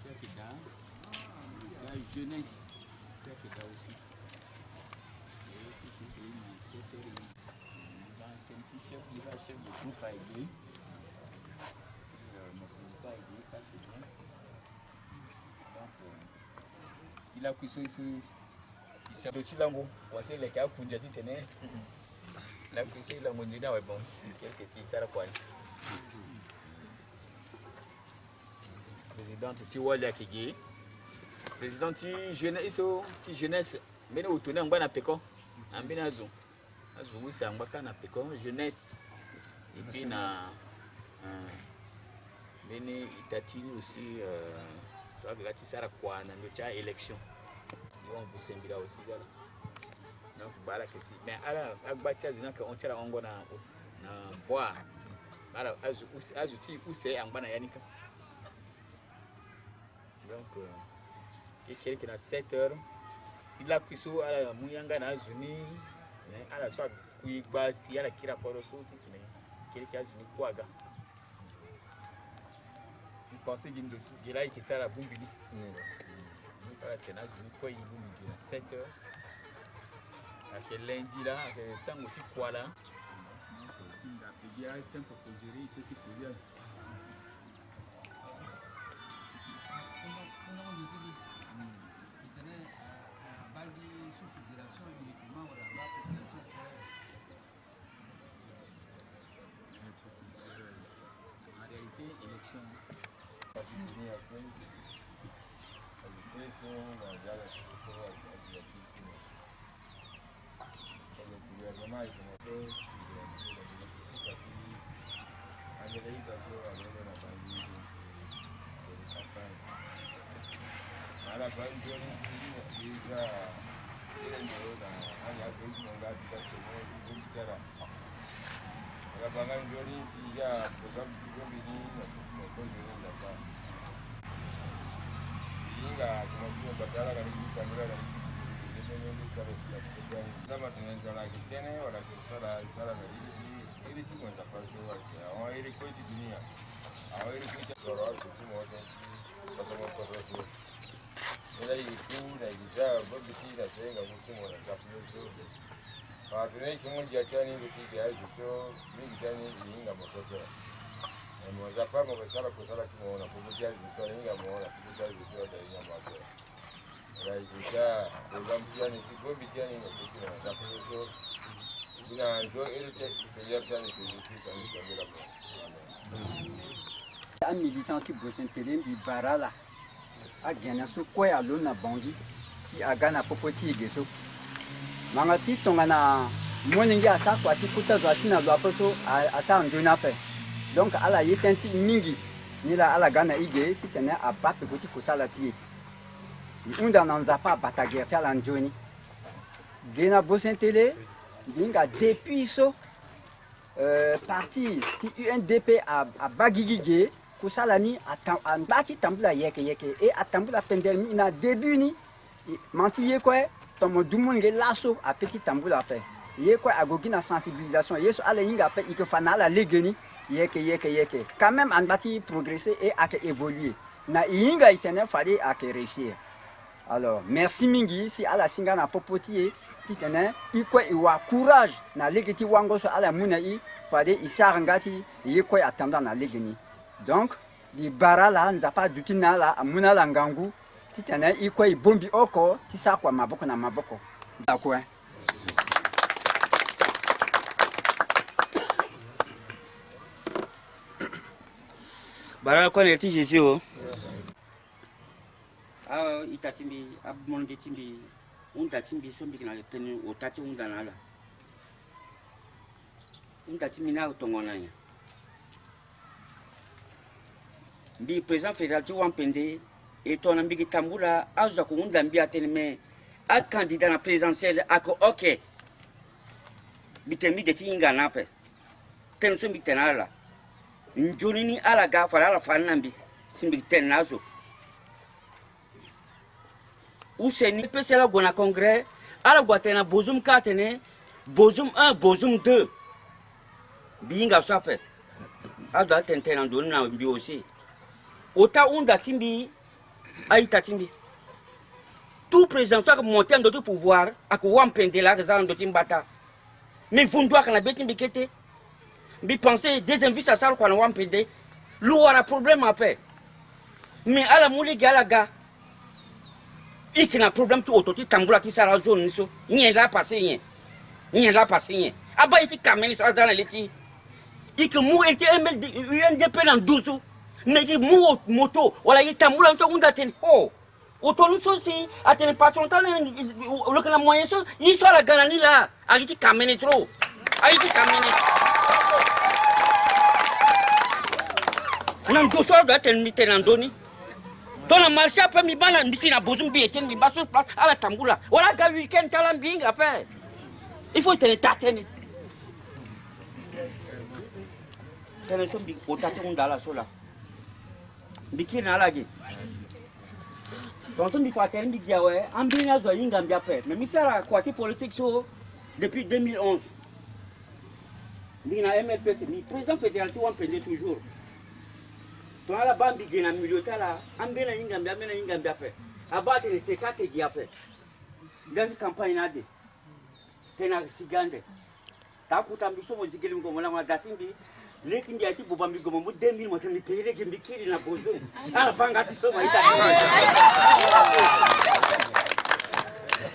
La jeunesse, c'est que ça aussi. Chef de groupe a aidé. Mon président a aidé, ça c'est bien. Donc, il a pris ça, il s'est battu là, bon. Voici les cas pour dire que la prise il a mon idée, ouais, bon. Quelque chose, ça la quoi. Président, tu vois là qui est. Président, tu jeunesse, mais nous tournons en bas à Péco, en Benazo. Oui, c'est un bacan à Péco, jeunesse. Et puis, na Bene Itatini aussi, ça va être ça, quoi, dans notre élection. Ils vont vous s'inviter aussi, là. Donc, voilà que si. Mais alors, à Batia, on tient en gros na bois. Alors, azuti, où c'est en bas à Yannick. Donc, quelqu'un a 7 heures. Il a pris ça à la Mouyanga na Zuni. À la soit, il va si à la Kira Koroso, quelqu'un a Zuni Kouaga. Il pensait qu'il a été ça à la Boumbili. Il a été à Zuni Kouaga, il a 7 heures. Avec lundi là, avec le temps où tu crois là. Il y a un simple pour gérer, il peut se poser. Un militant qui bosse intérim du Barala a gagné ce quoi à l'on a bandit si a gagné popoti gesso mangati tongana moningi asa kwa si kuta zasi na lwapoto asa nduna pe donc ala yetenti mingi ni la ala gana ige titene a bape koti kusala tie unda nanzapa batagerti ala njoni gena bosse télé dinga depuis so parti ti UNDP a bagigige kusalani atambati tambula yeke et atambula pendelmi na début ni manti yeko tomo dumunge lasso a petit tambula fait yeko agogi na sensibilisation yeso ala yinga pe ikofana la legeni yeke quand même en bati progresser et à évoluer na yinga itene fallait à réussir. Alors merci mingi si ala singa na popoti titene iko iwa courage na legeti wango so ala muna i fallait isarangati yeko atambula na legeni. Donc, les barala n'a pas du tout là, à mon alangangu, titana, il quoi, bombi oko, tisa quoi, maboko na maboko. D'accord. Barala quoi, les Jésus, oh. Ah, itatimbi, abmon de timbi, tatimbi, sombi qui n'a tenu au tati undanala. Tatimbi na utongona. Bi président fédéral tu wampende et ton ambi tambula aza ko unda mbi atenme a candidat na présidentielle ako OK bitembi de tinga nape tenso mbi tenala njoni ni ala ga fala la fana mbi simbi tenazo useni pese la gona congrès ala gwatena bozum katene bozum 1 bozum 2 binga sape aza tentena ndoni na mbi aussi Ota unda timbi Aïe Tatimbi. Tout président soit monté en d'autres pouvoir, à quoi on peine là, que d'autres bata. Mais vous ne doit qu'on a bêté mbikete. Mais pensez, des invités à ça, qu'on a on peine. L'eau aura problème après. Mais à la moule galaga. Il y a un problème tout autour, tamboula qui sera zone, il y a là passé, il y a là passé. Aba iti kameni so dans leti. Il que mou était UNDP dans 12. Mais il mou moto, wala il tamboula on unda ten ho. Autour so si atene pas longtemps le que la moyen so, il soit la ganani là, a iti kameni trop. A iti kameni. Nan doso da ten mite nan doni. Dans le marché, après, je suis à Bozoum, je suis sur place à la Tamboula. Voilà, le week-end, tu as bien après. Il faut te tâter. Tu as un peu de tâter dans la sola. Biki na lagi. Donc, il faut attendre que ouais, en bien à zoyer Gambia après. Mais ça a quoi politique depuis 2011. Il y a MLP, le président fédéral tout en prend toujours. Tu as la bambi qui est dans le milieu, tu as la Ingambia après. Abattre les técates et après. Dans une campagne, tu as Sigande. Tu as coupé un peu de zigélim comme la Madatimbi. Les qui ont été pour Bambi comme 2000, moi je me paye les Gimbiki dans la Bozo. Tu as la bangati sur ma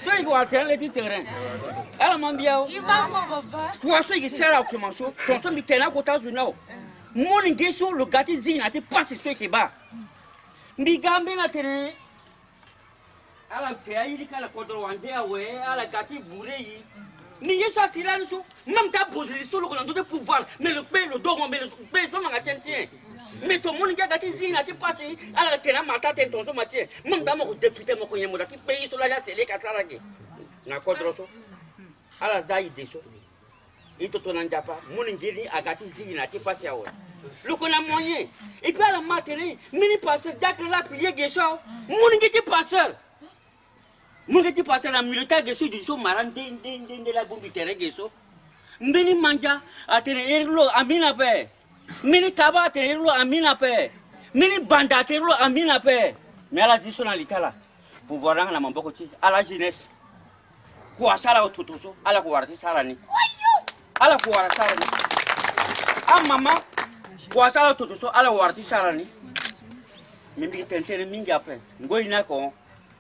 so il faut attendre les terrains. Elle m'a dit, il faut essayer de faire un peu de choses. Ton son est là, côté du nord. Mon ingénieur, le gâteau zine a été passé sur le bas. Mbigambe na tene. Ala kaya ili kala kodro wande awe, ala gâteau bourré. Ni yesa silane so, même ta position le qu'on a de pouvoir, mais le pain, le dogon, mais le pain sont en attention. Mais ton mon gâteau zine a été passé, ala tena mata ten tonto matie. Même dans mon député mon koyemo da ki pays sur la c'est les kasarage. Na kodro so. Ala zai deso. Ito tonanjapa, mon ingénieur a gâteau zine a été passé awe. Le qu'on a moyen. Et puis à la matinée, mini passeur, Jack l'a plié Guéchon. Mon était passeur. Mon était passeur, la militaire Guéchon du saut maran de la bombe terre Guéchon. Mini manja, à Ténélo, Amina Pé. Mini tabac, Ténélo, Amina Pé. Mini banda, Ténélo, Amina Pé. Mais à la zisonalité là, pour voir la mambokoti, à la jeunesse. Quoi ça là au tout so, à la Kouarati Sarani. À la Kouarati Sarani. Ah maman. Kwa sala toto so ala warti sala ni mimi tentene mingi après ngoi na ko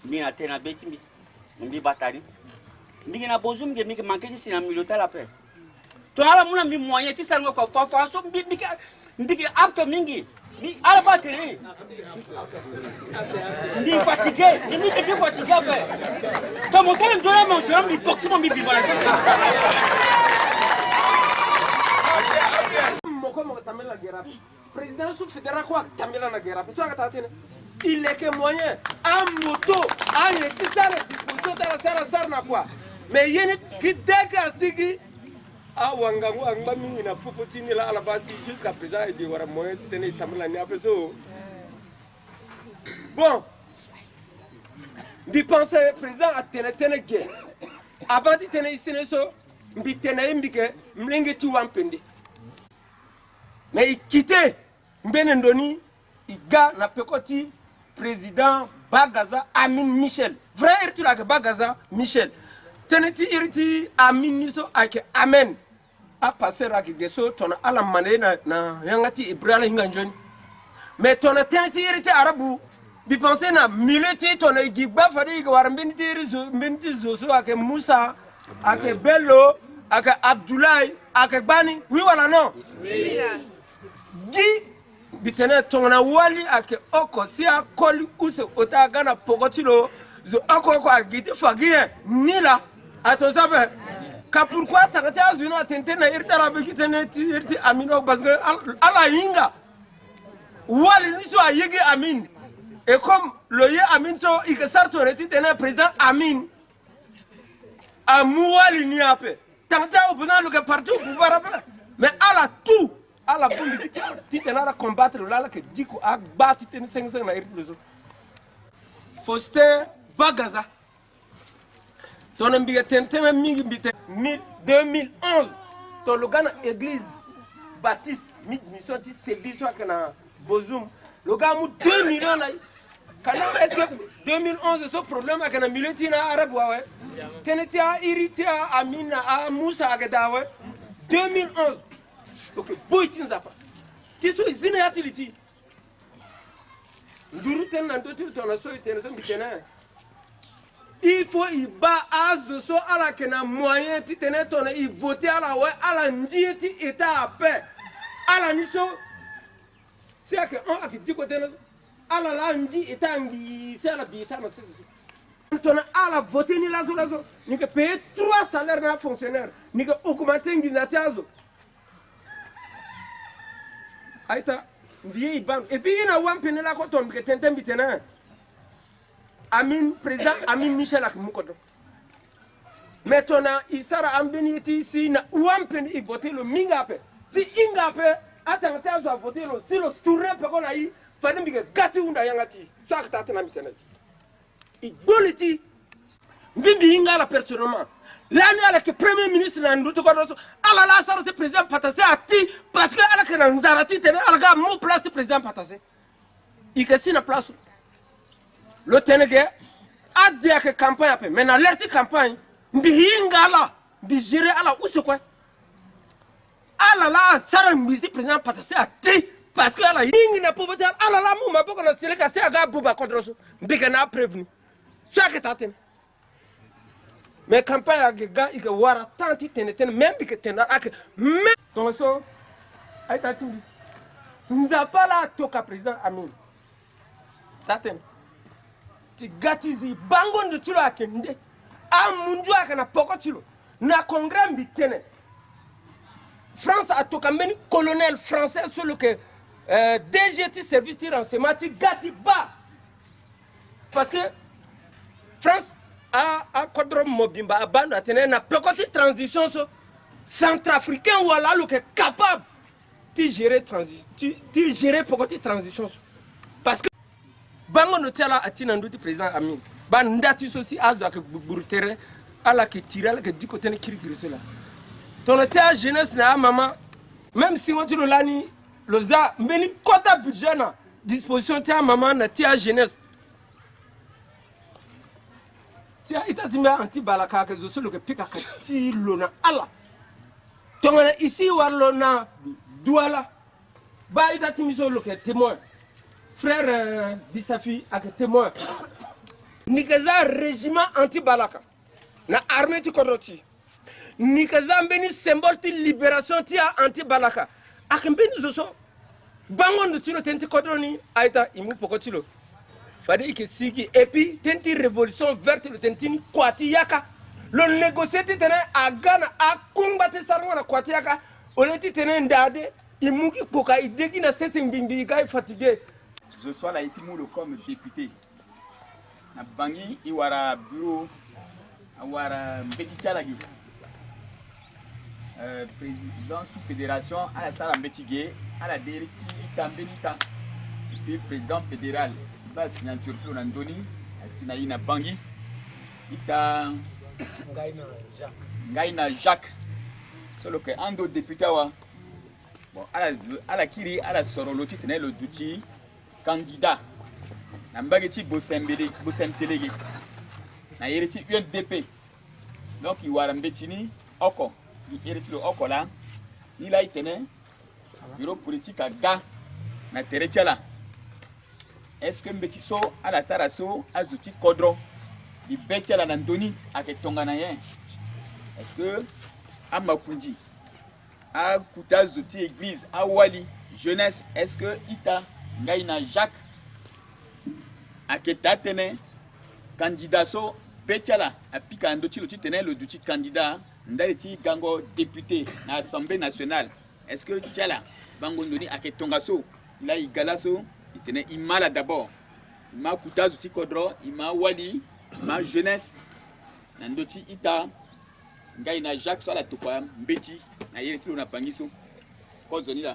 mi atena beti mi mbi batani mingi na bozum nge mingi manke sina milota la après to ala muna mi moyen ti sala ko fa so mbi apto mingi mi ala bateri ndi fatigué ni que fatigué après to mo sala ndona mo jom mi boximo mi bibala président fédéral quoi tamila na guerre parce que tatene il est que moyen en moto en étissare disposition de la na quoi mais yene qui dega sigi a wangangu anga mingi na popotini la ala basi jusqu'à présent il dit wara moyen tene tamila ni après so bon bi penser président a tene guerre avant de tene ici so bi tene mbike mlingi tu wampende. Mais il quittait Benendoni, il gars n'a pas côté président Bagaza Amin Michel. Vrai irti la Bagaza Michel. Teneti irti Amin Niso avec Amen. A passé à Gesso, ton à la manée na yangati Ibrahim Hinganjon. Mais ton teneti irti Arabu, bi pensé na mileti ton Giba Fadi Beniti Zoso avec Moussa, avec Bello, avec Abdoulaye, avec Bani. Oui, voilà, non? Oui. Gi bitene tongna wali ake oko si akoli use otagana pokotilo zo oko agiti fagie nila atozabe ka pourquoi takati azuna tentena irtara bekitene ti irti amino parce que ala inga wali niso ayegi amin et comme le ye amin so ikasarto reti tena président amin amouali ni ape tanta opposant le parti au pouvoir mais ala tout à la bombe qui t'en a combattre là que dit qu'on a battu ten 500 na irtlozo Foster Bagaza ton ambiga tentena mingi bite 2011 ton logana église baptiste mission ti sebi so kana Bozoum le gars mu 2 millions là Quand est-ce que 2011 ce problème avec un milieu arabe ouais. Tenetia iritia amina a Moussa agadawe 2011. Donc boitin zapa. Tiso izina yatiliti. Nduru ten nanto tu tona so itene so bitena. Il faut y ba azo so ala kena moyen ti tene tona i voter ala ouais ala ndieti eta a paix. Ala niso c'est que on a qui dit côté ala la ndi eta ngi c'est la bita na c'est. On a voté ni lazo ni que payer 3 salaires d'un fonctionnaire ni que augmenter nginachazo aita ndiye ibam et puis ina wampene la ko tombe tentem bitena Amin président Amin Michel Akmukodo maintenant il sera ambeni ici na wampene il voter le mingape si ingape atangatazo a voter le si le tourner pe ko na yi fadem bi gati unda yangati so akata na bitena Igboliti Bibi Ingala personnellement. L'année à la Premier ministre n'a pas de ala la sara président Patassé a ti parce que ala que nous arrêté tene ala ga mon place président Patassé. Il que si na place. Le Ténégué a dit que campagne après mais dans l'alerte campagne Bibi Ingala bi gérer ala où c'est quoi. Ala la sara ministre président Patassé a ti parce que ala yingi na pauvreté ala la mo ma boko na sele ka se aga buba kodroso mbika na prévenu. Mais campagne a gars il wara tanti teneten même que tena ak même donc so ay tatimbi nous a pas là toka président Amin taten ti gatizi bangon de tulo akende amundu akana poko tulo na congrès mbitene France a toka meni colonel français sur le que DGT service de renseignement ti gati ba parce que France a kodrom mobimba abanda tene na petite transition so centrafricain ou là le capable de gérer transition de gérer petite transition parce que bango notela atina nduti président Amin ban ndati sosi azo ak burutere ala ke tiral ke diko tene kirikiri cela ton état jeunesse na maman même si on tiro lani loza meni quota budget na disposition ta maman na tia jeunesse tia itatimba anti balaka ke zo solo ke pika ka ti lona ala tongana ici warlo na douala ba itatimi solo ke témoin frère Bissafi ak témoin nikaza régiment anti balaka na armée ti kodoti nikaza mbeni symbole ti libération ti anti balaka ak mbeni zo bangon de tiro tenti kodoni aita imu pokotilo fallait que sigi et puis tenti révolution verte le tenti kwati yaka le négocier tene a Ghana a combattre sarwa na kwati yaka on était tene ndade imuki koka idegi na sese mbimbi ga fatigué je sois là itimulu comme député na bangi iwara bureau awara mbeti chalagi président sous fédération à la sala mbetige à la directive tambenita et puis président fédéral ba signature sur Andoni Sinaïna Bangi ita Ngaina Jacques solo que ando député wa bon à la kiri à la soroloti tenait le duty candidat na mbageti bosemtelegi na yereti UNDP donc il wara mbetini oko il yereti le oko là il a été bureau politique à ga na terechala. Est-ce que Mbetiso à la Saraso a zouti kodro di betia la Nandoni a ke tonganayen? Est-ce que à Makundi a Kuta zouti église à Wali jeunesse? Est-ce que Ita Ngaina Jacques a ke tatene candidat so betia la a pika andoti le titene le duti candidat ndaleti gango député na Assemblée nationale? Est-ce que Tiala Bangondoni a ke tongaso là il galaso il tenait Imala d'abord. Il m'a coûté zouti kodro, il m'a wali, il m'a jeunesse. Nandoti ita, ngaina Jacques soit la topa mbeti, na yeti on a pangiso. Kozoni là.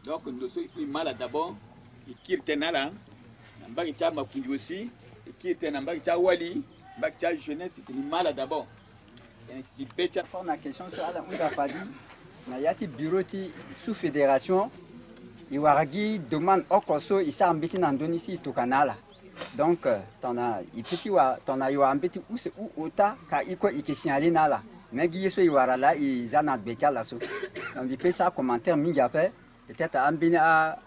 Donc nous sommes Imala d'abord, il kirtena là. Nambaki cha makundi aussi, il kirtena nambaki cha wali, nambaki cha jeunesse, il Imala d'abord. Il betia. On a question sur Adam Oudafadi. Na yati bureau ti sous fédération. Iwaragi demande au Koso, il s'est embêté dans Donisi to Canala. Donc, t'en as eu un petit ou ota, car il peut signaler là. Mais il y a là, ils en ont bétia là. Donc, il peut ça commentaire, peut-être un bina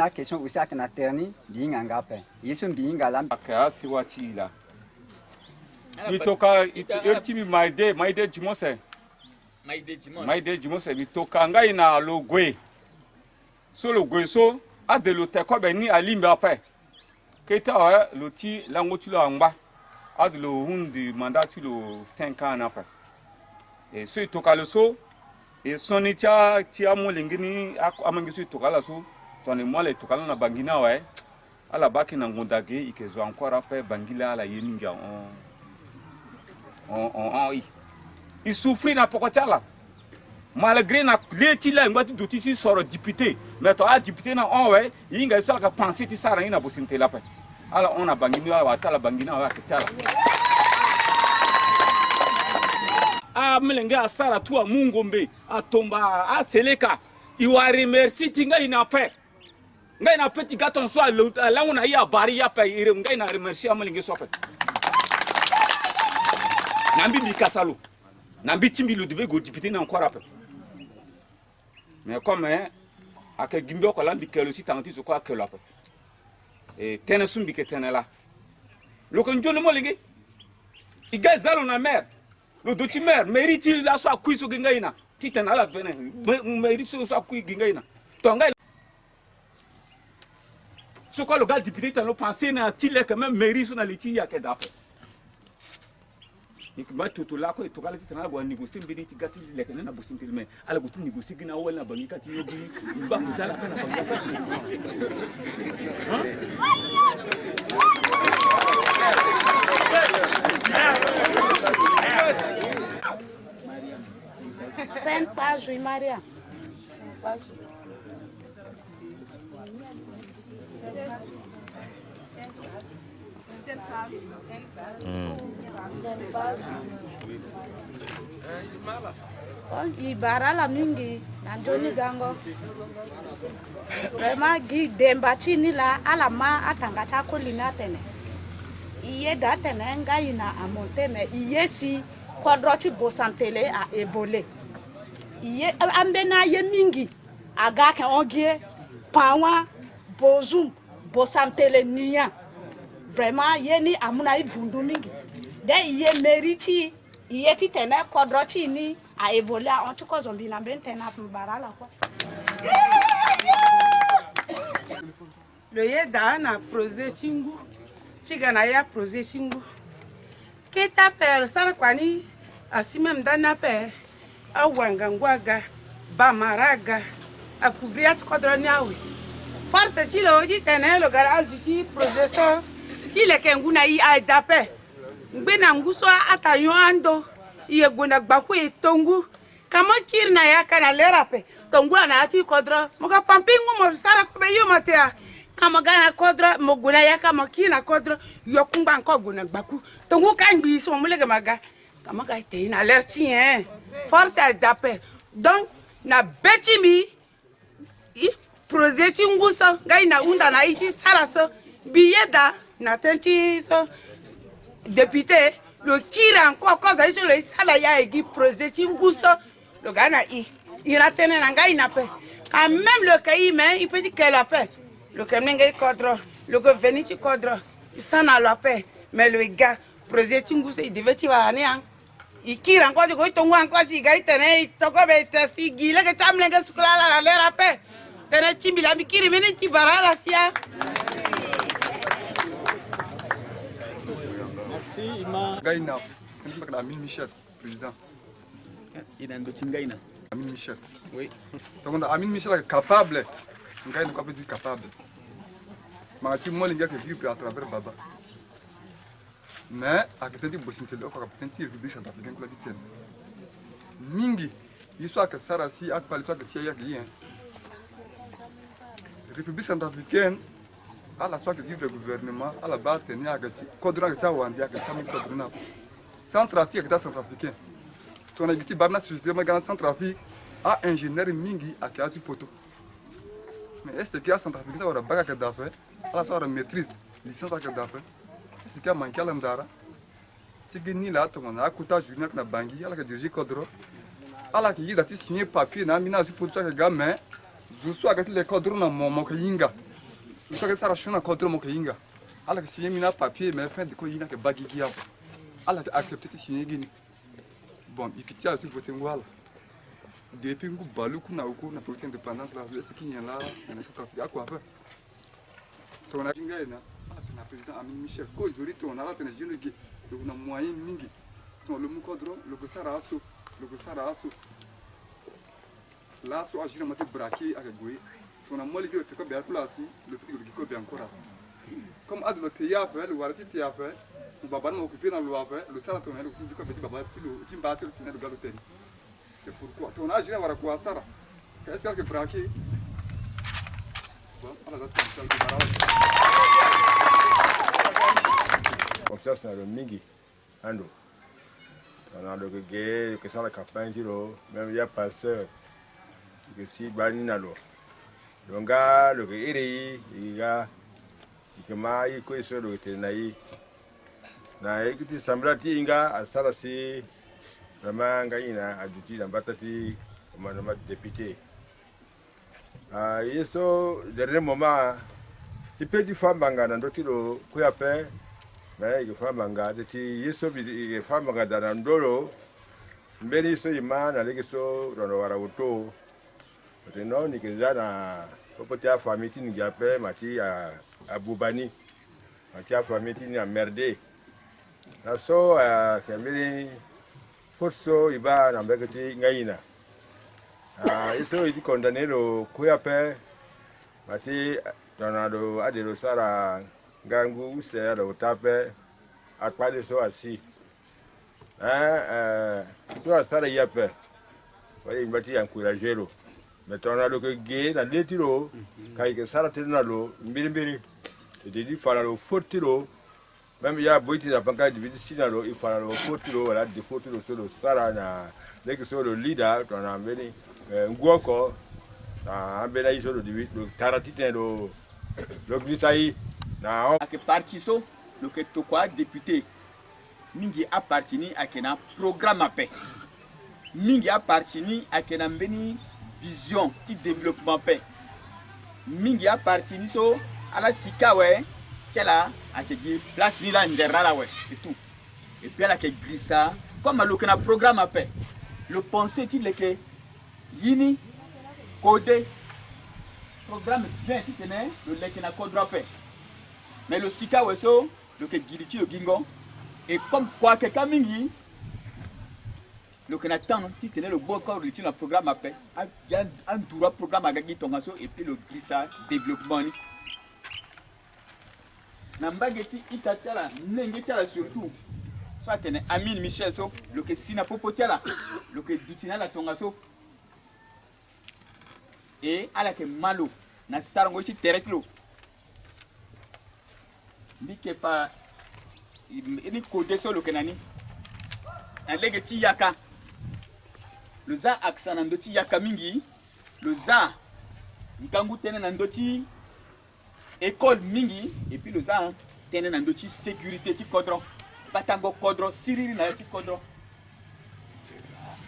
question aussi à la terni, bien en gapé. Il y a un bien galant. Si wati là. Il toka, il timi maide jimose. Maide jimose, il toka nga ina logwe. So logwe so, a de l'hôtel quoi ben ni alimbe après. Keta loti lango tu la ngba. A de lo hundi mandat tu lo 5 ans après. Et so il toka le so, et son tia mo lingini amangi so toka la so. Ton moi les toka na bangina ouais. Ala baki na ngondage ikezo encore après bangila ala yeminga il souffrit na pokotala malgré na leti la ngati dotiti soro député mais to a député na on ouais yinga so ka penser ti sara ina bosinte la pa ala on a bangina wa tala bangina wa ketala a melenga asara tu a mungombe a tomba a seleka iwa remercie tinga ina pa ngai na petit gâteau so la on a ya bari ya pa ire ngai na remercier amalinge so pa nambi mikasalo nambi timbi le devait go député na encore après mais comme a que gimbo ko lambi kelo si tanti so ko kelo après et tene sumbi ke tene la lo ko njono mo lingi iga zalo na mer le doti mer mérite la so akui so ngai na titana la vene mérite so akui ngai na to ngai ce que le gars député t'en a pensé na tile quand même mairie sur na liti ya que d'après ni kuma toto la ko to kala titana go négocier mbedi ti gati le kana na bosin mais ala go tu négocier gina wala bangi kati yobi ba ko tala kana ba 5 pages oui Maria. Ibara la mingi na Johnny Gango. Vraiment gi demba chini la alama atanga chako linatene. Iye datene nga ina amonte me iye si quadroti bosantele a évolué. Iye ambena ye mingi aga ke ongie pawa bozum bosantele niya. Vraiment yeni amuna ivundu mingi de iye mérite iye titene quadroti ni a évolué en tout cas zombi na bentena barala quoi. Le yeda na projet chingu chigana ya projet chingu kita pel sarkwani asimem dana pe awangangwaga bamaraga a couvrir quadroni awi force chilo oji tene le garage chi projet so chile kenguna i aidape ngbena nguso atayo ando iye gona gbaku etongu kama kirna ya kana lerape tongu na ati kodro moka pampingu mo sara ko be yomatea kama gana kodro mo guna ya kama kina kodro yokungba nko gona gbaku tongu kangbi so mo lege maga kama ga te na lerchi force aidape donc na betimi i projet nguso gaina unda na iti sara so biyeda na tenti so député le kira encore cause sur le sala ya egi projet nguso le gana il a tenu na ngai na pe quand même le pays mais il peut dire qu'elle a paix le kemnenge kodro le gouvernement tu kodro ça na la paix mais le gars projet nguso il devait tu va ane il kira encore de go tongu encore si gai tene toko be tesi gile ke chamlenge sukala la le paix tene chimbila mikiri meni ti barala sia. Gaïna, Amin Michel, président. Amin Michel. Oui. Donc Amin Michel est capable. Gaïna est capable. Mais moi, les gars qui vivent à travers Baba. Mais à côté de Bossintel, on a peut-être une république centrafricaine qui l'a Mingi, il soit que Sarasi a parlé soit que Tia Yagi. République centrafricaine. À la soit que vive le gouvernement, à la base, tenir à Gati, Kodra Gata Wandia, Gata Kodrina. Centrafrique, Gata centrafricain. Ton habitude, Barna, si je demande à Centrafrique, à ingénieur Mingi, à Kiatu Poto. Mais est-ce qu'il y a Centrafrique, ça va la bague à Gaddafi, à la soit la maîtrise, licence à Gaddafi. C'est qu'il y a manqué à l'Amdara. C'est que ni là, on a coûté à Julien qui a bangui, à la dirigé Kodro. À la qui a signé papier, n'a mis à pour ça que gamin, je suis à les Kodro dans mon Kayinga. Je suis à ça, je suis à Kodro mon Kayinga. À la qui signé mis papier, mais fin de quoi il y a que bagui qui a. À la accepté de signer Guinée. Bon, il quitte à ce voter Ngwala. Depuis que Balou n'a eu na politique indépendance, là, c'est qui est là, on est à quoi faire. Ton agenda est là, le président Amin Michel, qu'aujourd'hui, on a là, on a jeune qui on a moyen mingi. Ton le Moukodro, le Gossara Asso, le Gossara Asso. Là, soit agir en matière braqué avec Goué. On a moins de temps que bien là, le petit qui bien encore. Comme Adlo Théâtre, le Warati Théâtre, on va pas nous occuper dans le Havre, le Salatonel, le petit Baba, le Timbatel qui n'est le Galotel. C'est pourquoi ton âge est à quoi ça? Qu'est-ce qu'il y a que braqué? Bon, on a confiance dans le Mingi, Ando. On a le gay, que ça la campagne, même il y a passeur, que si Baninalo. Donc, le gay, il y a, il y a, il y a, il na écouté semblati inga à Sarasi. Vraiment, Gaïna a dit dans Batati, comme un député. Et ce dernier moment, il peut dire femme banga dans d'autres lots, quoi après, mais il faut banga, il y a femme banga dans un dolo, mais il se imane avec ce dans le Warauto. Maintenant, il y a dans la famille qui nous appelle, Mati à Boubani, Mati à famille qui nous a merdé. La so, c'est un Forso iba na mbeketi ngaina. Iso iti condamné le kuyape mati donado adelo sara gangu se lo tape akpade so asi. So sara yape. Wali mbati encourager lo. Mais donado que gay na letiro kai que sara tenalo mbiri. Et dit fala lo fortiro. Même il y a beaucoup de banques de visite, il faut le photo, voilà, des photos sur le Sarana, dès que sur le leader, on a amené un guaco, on a amené sur le Taratite, le Glissaï. À que parti so, le que tu quoi député, Mingi appartenu à un programme à paix. Mingi appartenu à une vision qui développement paix. Mingi appartenu so à la Sikawe. Là, à que place ni là c'est tout. Et puis là que glissa comme à l'aucun programme à paix. Le pensée il est que yini codé programme bien qui tenait le lekena code paix. Mais le sika weso le que giliti le gingo et comme quoi que kamingi le que n'attend qui tenait le bon corps le programme à paix. Il y a un tour programme à gagner ton et puis le glissa développement. Nambageti itatala nengetala surtout soit tene Amin Michel so le que sina popotiala le que dutina la tongaso et ala que malo na sarango ci teretlo ndike fa ini côté so le que nani na legeti yaka le za aksa na ndoti yaka mingi le za nkangu tene na ndoti école mingi et puis le ça tene na ndoti sécurité ti kodro batango kodro siriri na ti kodro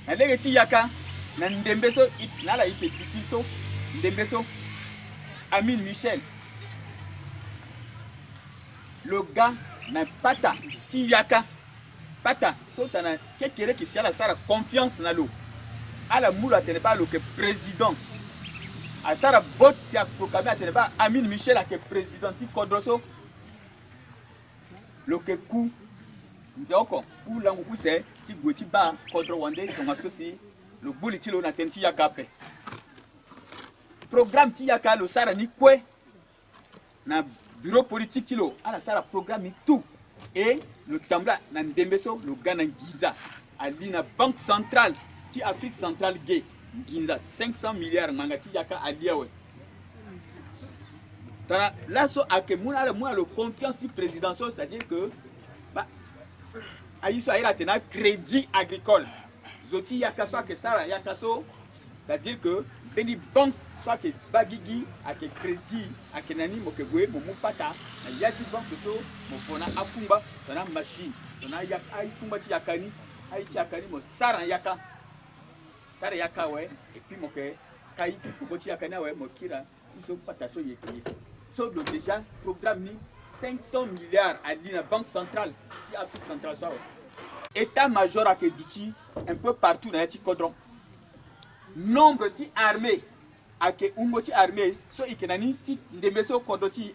na lege ti yaka na ndembeso na la ipe petit so ndembeso Amin Michel le gars na pata ti yaka pata so tana kekere ki sala sara confiance na lo ala mula tene pas le que président à Sarah vote si à proclamer à Ténéba Amin Michel à que président qui Kodroso le que coup nous encore ou là où c'est qui goûte bas Kodro Wande donc associé le bouli tilo na tenti yakape programme ti yaka le Sarah ni quoi na bureau politique tilo à la Sarah programme tout et le Tambla na Ndembeso le Ghana Giza à l'ina banque centrale ti Afrique centrale gay Ginza 500 milliards mangati yaka aliawe. Là so a que moi le confiance présidentielle, c'est-à-dire que bah ayiso aira tena crédit agricole. Zoti yaka so que ça yaka so c'est-à-dire que beni banque soit que bagigi ake crédit ake nani mokegwe mo pata na yati banque so mo fona akumba na machine na ya ai kumba ti yakani ai ti yakani mo sara yaka ouais et puis mo ke kai ti kumba ti yakani ouais mo kira iso pata so yeki so le déjà programme ni 500 milliards à la banque centrale qui Afrique centrale ça état-major ake duti un peu partout dans yati kodron nombre de armées ake ungoti armée so ikenani ti ndemeso kondoti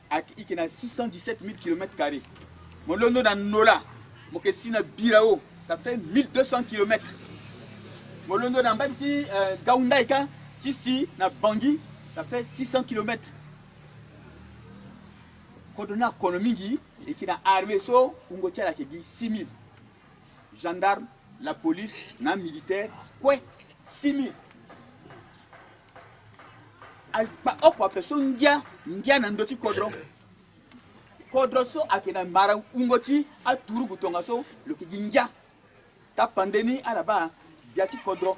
ake ikena 617 000 km². Molondo na Nola moke sina Birao ça fait 1200 km. Molondo na mbati Gaundaika tisi na Bangui ça fait 600 km. Kodona konomingi ikena armée so ungoti la ke 6 000 gendarmes, la police, na militaire quoi 6 000. Alpa opa person ngia na ndoti kodron so akena mara ungoti aturu butonga so lo kingia ta pandeni alaba biati kodron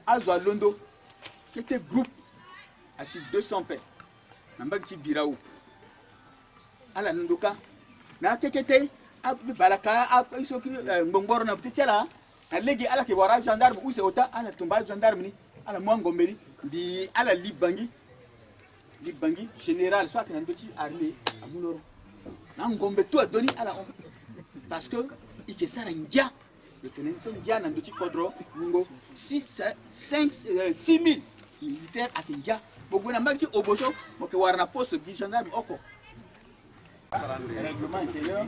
azwa londo kete groupe asi 200 pe namba ti birao ala ndoka na kekete balaka isoki ngomboro na ptichela na legi ala ke wara gendarme ou c'est ota ala tumba gendarme ni ala mwangombeli di ala libangi général soit que ndoti armée amuloro na ngombe to doni ala parce que ike sara ngia le tenant so ngia na ndoti kodro ngo 6000 militaires à ngia bogona malti oboso mo ke warna poste di gendarme oko règlement intérieur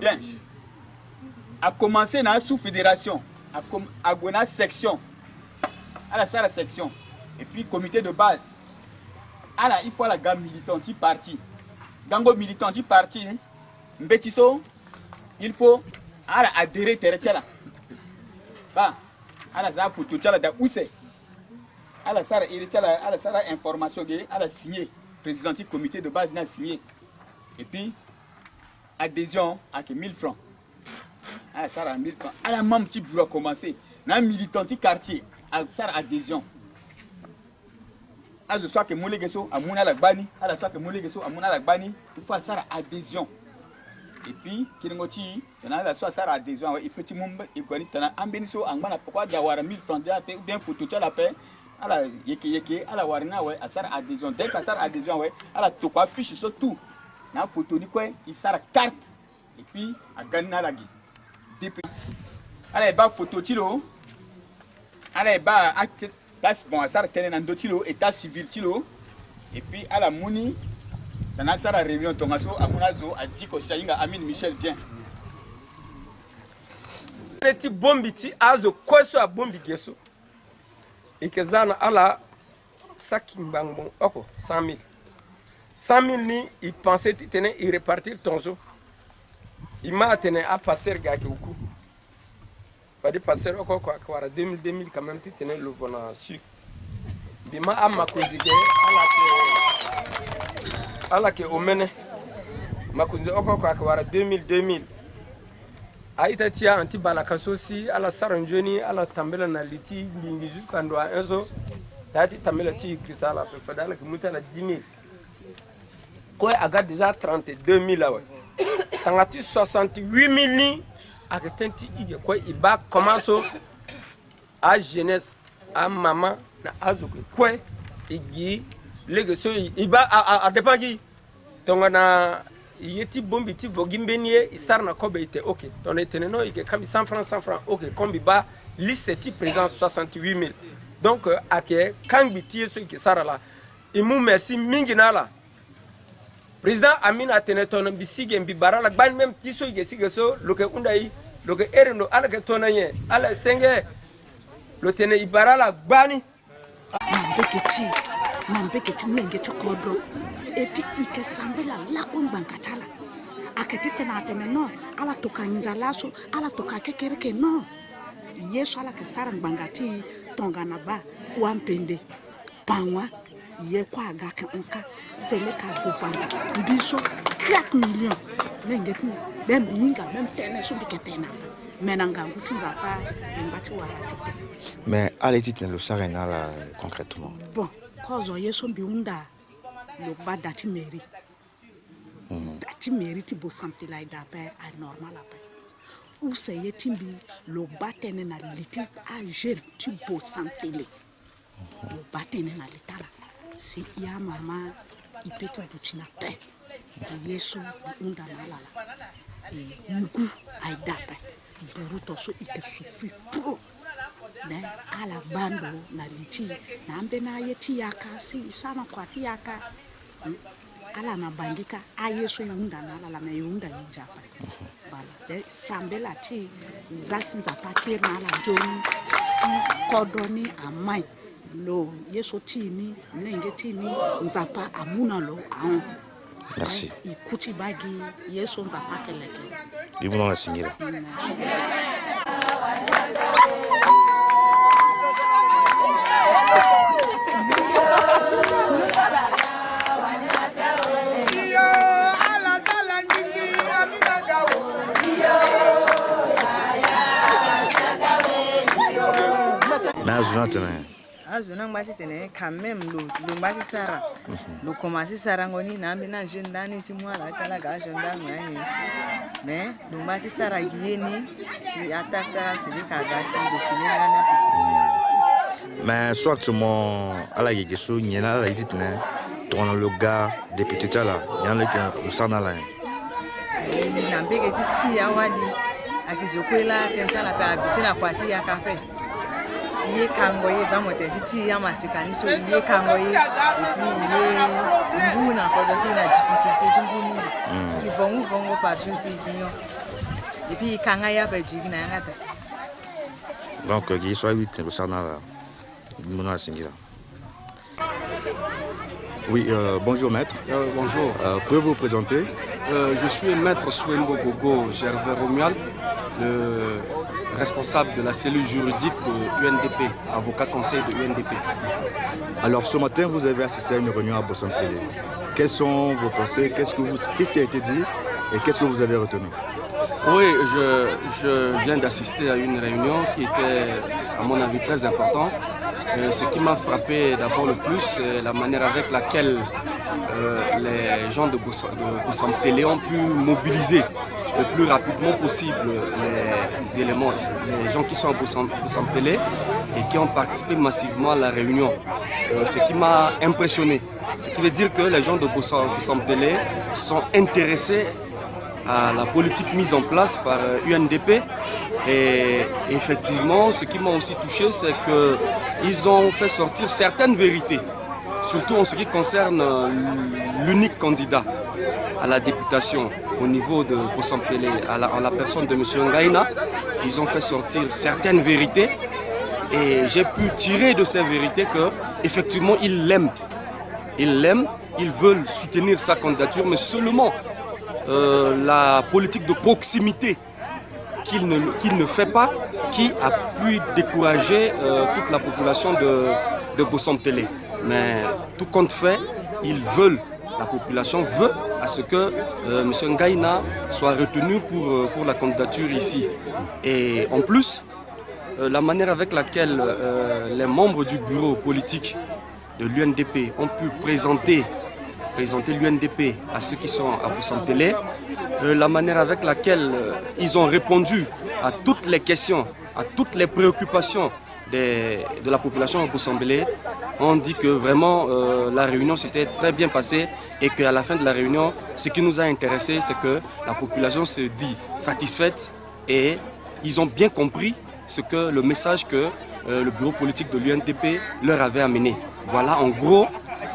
bien a commencé na sous-fédération a gona section à la salle section et puis comité de base alors il faut la gamme militante parti gango militante parti mbetiso il faut ala adhérer teretiala ba ala za photo tala da use ala sara iretiala ala sara information ge ala signé président du comité de base n'a signé et puis adhésion à 1000 francs ala sara 1000 francs ala membre petit bureau commencer na militante quartier sara adhésion azo soit que molegeso amuna la bani ala soit que molegeso amuna la bani il faut sara adhésion et puis kilingoti tana la soit sara adhésion et petit mumba et kwani tana ambeniso angana pourquoi dawara 1000 francs de bien photo tu la paix ala yeke ala warina ouais sara adhésion dès que sara adhésion ouais ala to quoi fiche so tout na photo ni quoi il sara carte et puis a ganna la gi depuis ala ba photo tilo ala ba acte place bon ça tene na ndotilo état civil tilo et puis à la mouni dans la salle réunion tongaso amunazo a dit ko sainga Amine Michel bien petit bombiti azo koso a bombi geso ikezana ala sakimbango oko 100 000 ni il pensait tenir il repartir tonzo il m'a tenu à passer gaki uku fadi passer oko kwa 2000 quand même tene le vona su bima amma kunzige ala ke omene makunze oko kwa 2000 aita tia anti balaka sosi ala saranjoni ala tambela na liti lingi jusqu'à ndo enzo dati tambela ti krisala pe fadala ke mutala 10000 ko aga déjà 32000 là ouais tangati 68000 ni akatenti ige ko iba commence à jeunesse à maman na azuko ko igi lege so iba a depangi tongana yeti bombi ti vogimbenie isarna ko beite OK ton eteneno ige kam 100 francs OK kombi ba liste ti présent 68000 donc ake kambi ti so ike sarala imu merci mingi nala président Amina teneton bisige mbi barala ban même ti so ige sige so loke undai loke erendo ala ke tonanye ala senge lo tene ibarala bani mambeketi menge chokodro et puis ike sambela la kombankatala aketete na tene no ala tokanza laso ala toka kekereke no yeso ala ke sarang bangati tongana ba wampende panwa ye kwa gaka onka seleka gopanda biso 4 millions nengetu dem binga même tene so biketena menanga ngutinza pa mbati wara tete Mais allez dire le Sarena là concrètement. Bon, quand on y est son biunda, le bas d'ati mairie. D'ati mairie ti bo santé là d'après à normal après. Où c'est y timbi le bas tene na liti à jeune ti bo santé le. Le bas tene na litala. Si y a maman, il peut tout doutina paix. Yesu unda na la. Et mugu ay d'après. Buruto so ite souffri pro. Ne ala bando na liti na ambe na yeti yaka si sama kwa ti yaka ala na bangika ayeso yunda na ala na yunda njapa bala de sambela ti zasinza pakir na ala joni si kodoni amai lo yeso ti ni nenge ti ni nzapa amuna lo an. Merci. Ikuti bagi yeso nzapa keleke. Ibuna la signer. Azuna ngba tene quand même lo ngba sara lo commencer sara ngoni na mbina jeune dani ti mwala tala ga jeune dani yani mais lo ngba sara gieni si attaque ça c'est ka ga si de finir là. Mais soit actuellement à la Yegeso nyena la dit ne ton le gars député tala yan le ten sana la. Na mbege ti awadi akizokwela kentala pa abituna kwati ya kafe. Ye kango ye bamote titi ya masikani so ye kango ye et nguna kodoti na difficulté nguni ki vongo par jour si kinyo et puis kanga ya ba jigina ngata donc il soit 8 le sana la mona singila. Oui, bonjour maître. Bonjour. Pouvez-vous vous présenter? Je suis maître Souenbo Gogo Gervais Romual, le responsable de la cellule juridique de UNDP, avocat conseil de UNDP. Alors ce matin, vous avez assisté à une réunion à Bossam Télé. Quelles sont vos pensées? Qu'est-ce qui a été dit et qu'est-ce que vous avez retenu? Oui, je viens d'assister à une réunion qui était, à mon avis, très importante. Ce qui m'a frappé d'abord le plus, c'est la manière avec laquelle les gens de Bossam Télé ont pu mobiliser le plus rapidement possible les éléments, les gens qui sont à Bossam Télé et qui ont participé massivement à la réunion. Ce qui m'a impressionné, ce qui veut dire que les gens de Bossam Télé sont intéressés à la politique mise en place par UNDP. Et effectivement, ce qui m'a aussi touché, c'est qu'ils ont fait sortir certaines vérités, surtout en ce qui concerne l'unique candidat à la députation au niveau de Bossam Télé, en la personne de M. Ngaïna. Ils ont fait sortir certaines vérités et j'ai pu tirer de ces vérités qu'effectivement ils l'aiment. Ils veulent soutenir sa candidature, mais seulement la politique de proximité qu'il ne fait pas, qui a pu décourager toute la population de Bossam Télé. Mais tout compte fait, la population veut à ce que M. Ngaïna soit retenu pour la candidature ici. Et en plus, la manière avec laquelle les membres du bureau politique de l'UNDP ont pu présenter l'UNDP à ceux qui sont à Bossam Télé, la manière avec laquelle ils ont répondu à toutes les questions, à toutes les préoccupations de la population de Bossam Télé, on dit que vraiment la réunion s'était très bien passée et qu'à la fin de la réunion, ce qui nous a intéressé, c'est que la population se dit satisfaite et ils ont bien compris le message que le bureau politique de l'UNDP leur avait amené. Voilà en gros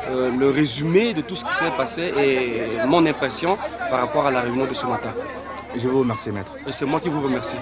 le résumé de tout ce qui s'est passé et mon impression par rapport à la réunion de ce matin. Je vous remercie, maître. Et c'est moi qui vous remercie.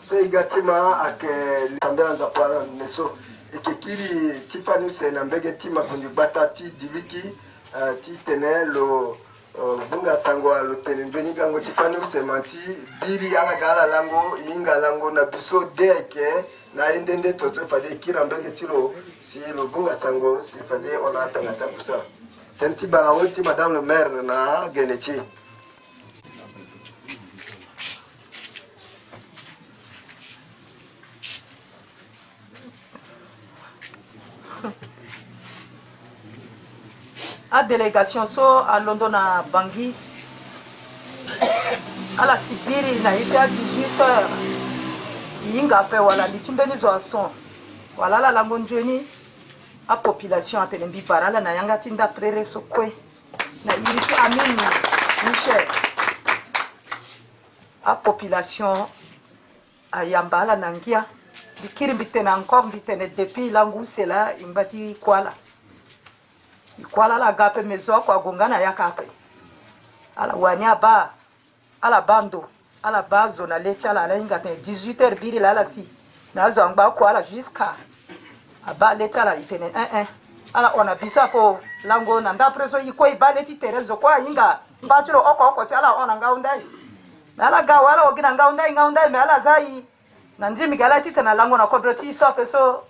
Seigatima ake tambela za para neso ekekiri tifanu se na mbege tima kundi bata ti diviki ti tene lo bunga sango lo tene ndoni gango tifanu se manti biri ala gala lango inga lango na biso deke na indende toto fade kira mbege tilo si lo bunga sango si fade ona tangata kusa senti ba woti madame le maire na genechi. A délégation so à London à Bangui à la Sibiri na ite à 18h yinga pe wala litimbeni zo son wala la langonjoni a population a telembi barala na yanga tinda prere so kwe na iriti amini Michel a population a yambala nangia bikiri bitena encore bitene depuis langu sela imbati kwala Kuala la gape mezo kwa gongana ya kape. Ala wanya ba ala bando ala bazo na lecha la inga 18h biri la si. Na zangba kuala jusqu'à aba lecha la itene ala ona bisa po lango na nda preso iko ibale ti terezo kwa inga mbachiro oko si ala ona ngaundai. Na ala ga wala ogina ngaundai me ala zai na njimi gala ti tena lango na kodro ti so peso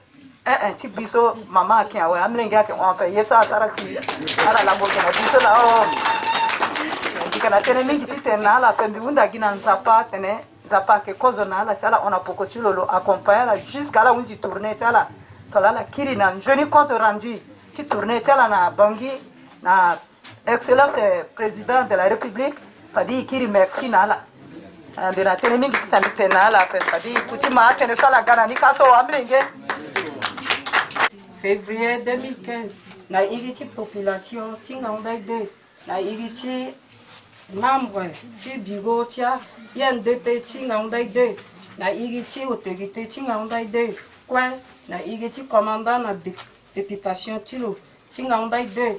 ti biso mama ki awe amlenga ke on pe yesa tara si ala la mo na biso la o dikana tene mingi tena la fembi unda gina nzapa tene nzapa ke kozo na la sala on a poko tulolo accompagner la jusqu'à la unzi tourner tala tola la kiri na joni compte rendu ti tourner tala na Bangui na excellence président de la république fadi kiri merci na la de na tene mingi tena la fadi kuti ma tene sala gana ni kaso amlenge février 2015 na iriti population tinga ondai de na iriti membre ti bureau tia INDP tinga ondai de na iriti autorité tinga ondai de kwa na iriti commandant na députation tilo tinga ondai de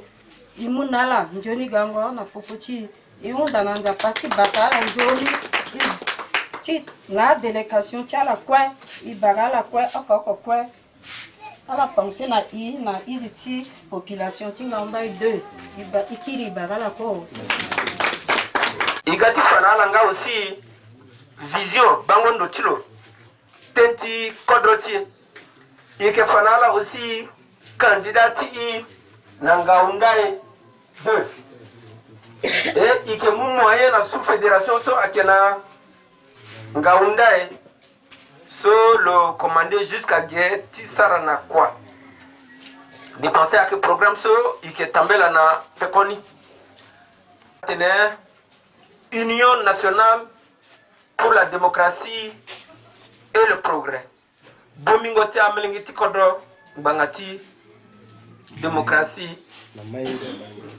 imunala njoni gango na popoti iunda na nzapati bakala njoni ti na délégation tia la kwa ibagala kwa okoko kwa ala pensée na iriti population tinga ondai de ikiri bagala ko igati fanala nga aussi vision bangondo tilo tenti kodroti ike fanala aussi candidati nanga ondai de et ike mu moyen na sous fédération so akena nga ondai so le commandé jusqu'à Gueti Sarana quoi. De penser à que programme so il est tombé là na pekoni. Union nationale pour la démocratie et le progrès. Bomingo ti amelingi ti kodro bangati démocratie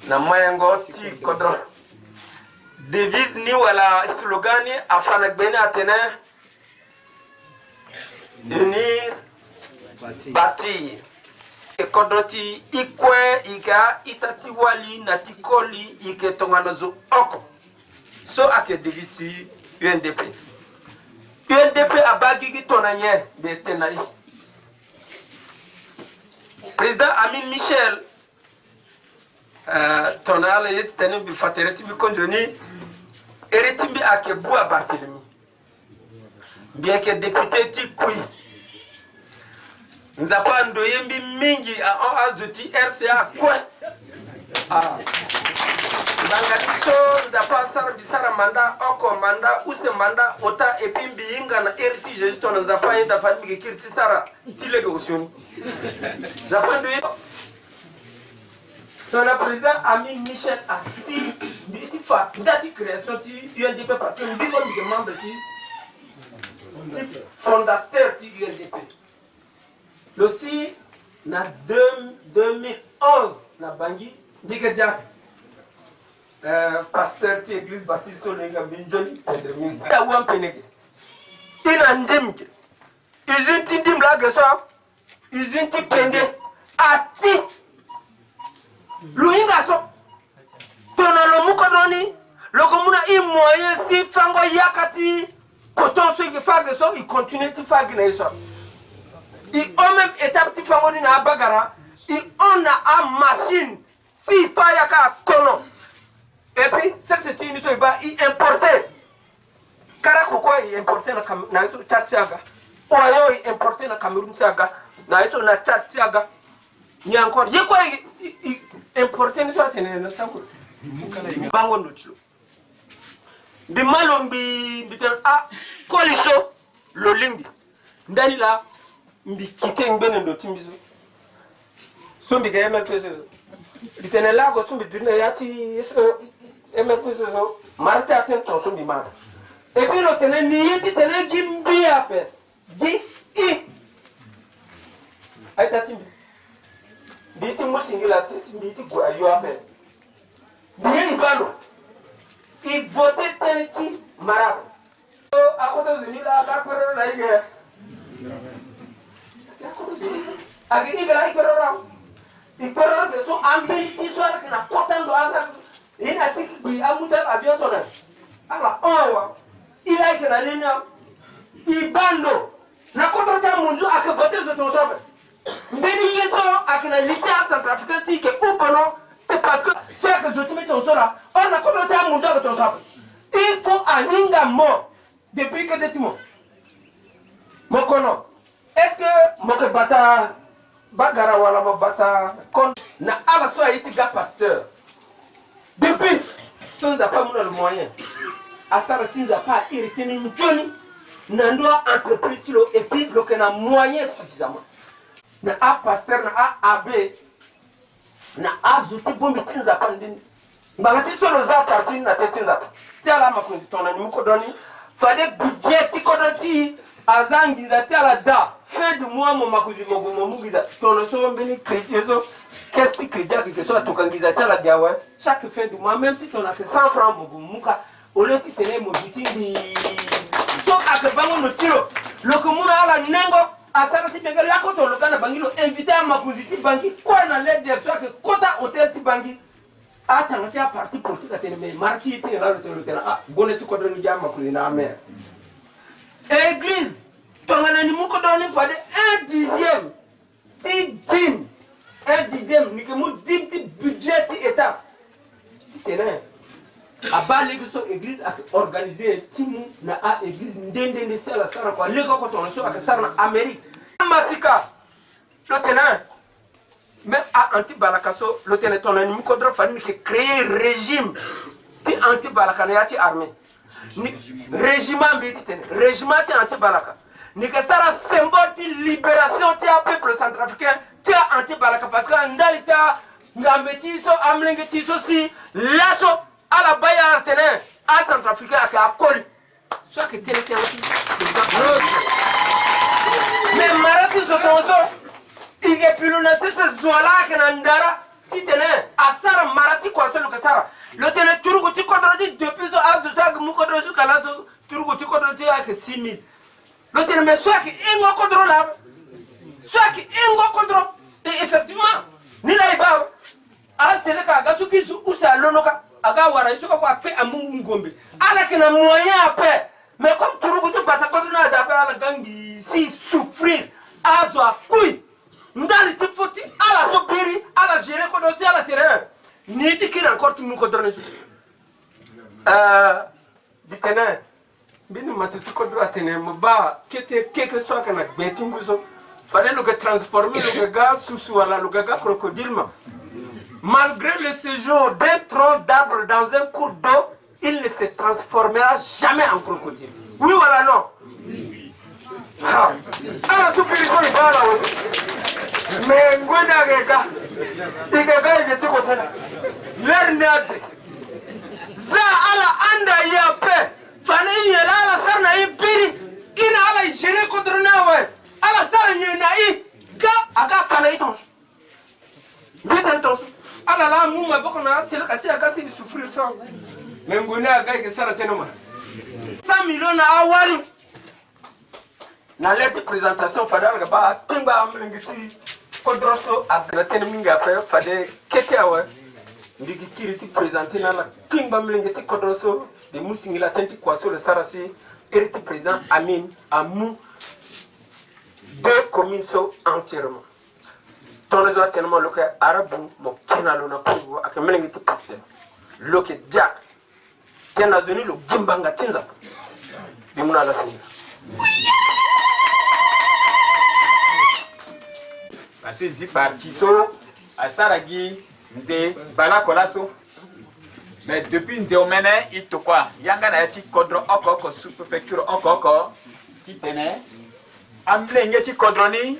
na mayengo ti kodro. Devise ni wala slogani afana gbeni atene unir, bâtir. Et kodroti ikwe ika itati wali natikoli ike tonganozo oko. So ake divisi UNDP. UNDP abagigi tonanye betenai. Président Amin Michel tonala yetene bi fatereti bi konjoni eretimbi ake bua Barthélemy. Bien que député Tikui, nous avons ndoyembi mingi a azuti RCA quoi. Bangadiso d'apa sara bisara manda oko manda use manda ota epimbi inga na eriti je sona d'apa inda famille kirti sara tilege osioni d'apa de ton président Ami Michel Assis bitifa dati création ti UNDP parce que nous comme des membres ti fondateur ti UNDP le si na 2011 na bangi diga jak pasteur ti église baptiste solenga binjoni endremin da wan penege ina ndimke izin ti ndim la geso izin ti pende ati luinga so tona lo mukodoni lo komuna i moyen si fango yakati koton so ki fage so i continue ti fage na so i o même étape ti fango ni na bagara i on a machine si fa yaka kono et puis ça c'est une so ba i importer kara koko i importer na so chatsiaga oyo i importer na Cameroun saga na so na chatsiaga ni encore ye quoi importer ni so atene na sanko bango notilo bi malombi bitan a koliso lo limbi ndani la mbi kite ngene ndo timbizo so mbi ga MLPC bitene la go so mbi dina yati MLPC so marti atento so mbi mara et puis lo tene ni yeti tene gimbi ape gi i ay tatimbi biti musingila titi biti gwa yo ape bi ibano i voté teneti marabe a koto zuni la ka kwero na ige agi igala ikwero de so ambiti so ala na kotando asa ina tiki bi amuta avion tona ala onwa ila ikena lenya ibando na koto ta mundu aka voté zo ton sobe mbeni yeso akina litia Centrafricain si ke upano c'est parce que faire que je te mette ton sol là on a commenté à mon job ton sol il faut un inga mort depuis que des timons mon kono est-ce que mon bata bagara wala mo bata kon na ala so ayiti ga pasteur depuis sans n'a pas mon le moyen à ça sans n'a pas hérité ni joni na ndoa entreprise kilo et puis le que na moyen suffisamment na a pasteur na a AB na azuti bombi tinza pandini ngati solo za parti na tetinza tiala makunzi tona ni mukodoni fade budget tikodoti azangi za tiala da fin du mois mo makunzi mogo mugiza tona so mbeni crédit so qu'est-ce crédit que so tokangiza tiala biawe chaque fin du mois même si tona que 100 francs mogo muka ole ti tene mo bitingi so akabango no tiro lokomuna ala nengo asara ti benga la koto lokana bangilo invité à makunzi ti bangi quoi na ledger so que kota hotel ti bangi atanga ti parti politique atene me marti ti na lo tena ah boneti ko do ni jama ko na mer église tongana ni muko do ni fade 1/10 ti dim 1/10 ni ke mu dim ti budget ti état ti tena abale que so église a organisé timu na a église ndende de sala sara ko lego ko ton so aka sara na Amérique masika le tenant même à anti balakaso le tenant ton ani ko dro fani que créer régime ti anti balaka na ti armée ni régiment bi ti ten régiment ti anti balaka ni que sara symbole ti libération ti peuple centrafricain ti anti balaka parce que ndali ti ngambeti so amlengeti so si laso à la Baïa Artenin, à Centrafrique, à Coli. Soit que tu es mais Marati Sotonzo, il est plus loin de ce zoala que Nandara, qui tenait à Sara Marati, quoi, seul que Sara. Le tenait Turugo, tu contrôles depuis ce âge de Zag Moukodro jusqu'à la Turugo, tu contrôles avec 6 000. Le tenait, mais soit qui est un contrôlable, soit qui est un contrôle. Et effectivement, ni la Iba, à Sénégal, Gasuki, ou c'est à Lonoka. Aga wara isuka kwa pe amungu ngombe ala kina moyen après mais comme turugu tu bata ko na da ala gangi si souffrir azo akui ndali ti foti ala to biri ala gérer ko do si ala terrain ni ti kira encore tu mu ko drone su di tena bini matu ko do atene mo ba kete keke so kana betingu so fallait le transformer le gaga sous wala le gaga crocodile ma malgré le séjour d'un tronc d'arbre dans un cours d'eau, il ne se transformera jamais en crocodile. Oui ou alors non? Oui. Ah, alors soupiriko ni bala wo. Mais ngwenda geka. Igeka yeti ko tana. Lernate. Za ala anda ya pe. Fane yela ala sarna ipiri. Ina ala jere ko dronawe. Ala sarna na I. Ga aga fana iton. Bitan tos. Ala la mu ma boko na sel kasi akasi ni souffrir ça. Mais ngwenda aga ke sara tenoma. 100 millions awali. Na lettre de présentation fadal ba timba amlingiti kodroso agraten minga pe fade keteawa ndigi kiriti présenter na la timba amlingiti kodroso de musingila tenti kwaso le sarasi hérité président Amin Amou deux communes sont entièrement ton réseau tellement local arabu mo kenalo na pour ak amlingiti passer loke jack tena zoni lo gimbanga tinza bimuna la singa. Parce que c'est parti à Saragi, Nze, Bala Kolaso. Mais depuis Nze Omene, il te quoi? Yanga na yati kodro oko sous-préfecture oko qui tenait. Amblenge ti kodroni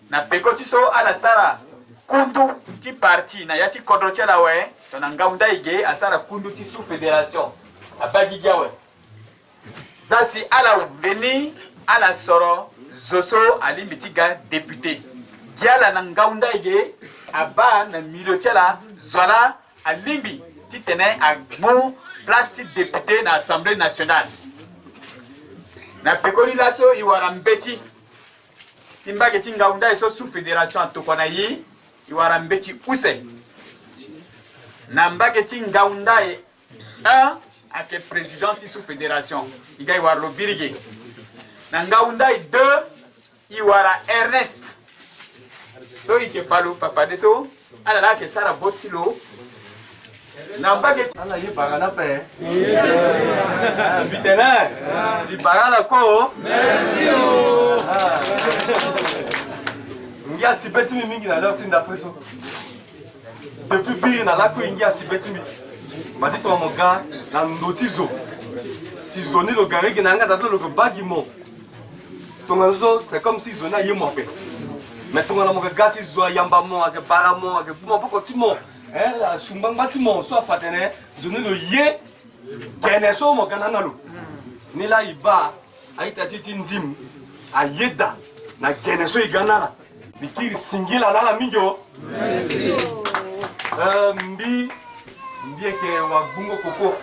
na peko ti so ala Sara Kundu ti parti na yati kodro ti la we. Tonanga unda ige a Sara Kundu ti sous-fédération. A Bagigawe. Ça c'est à la veni à la soro Zoso Ali Mitiga député. Giala nangaunda ige aba na milotela zola a limbi qui tenait à mon place de député na Assemblée nationale. Na pekoni laso iwarambeti timbage tingaunda iso sous fédération tokonayi iwarambeti use. Na mbage tingaunda e un ake président sous fédération iga iwarlo birige. Na ngaunda e deux iwara Ernest. So ike falo papa deso ala la ke sara botilo na mbage ala yi bagana pe bitena di bagana ko merci o ngia sibeti mi mingi na loti nda preso depuis biri na la ko ngia sibeti mi mati to mo ga na notizo si zoni lo gari ki na nga datlo lo bagi mo to ngazo c'est comme si zona yi mo pe. Mais tout le monde a gâché zoa yamba mo avec baramo avec bon poko timo la sumbang batimo soit fatene zone le ye keneso mo kanana lo ni la iba aita titi ndim ayeda na keneso iganala bikiri singila la mingo mbi ke wa bungo koko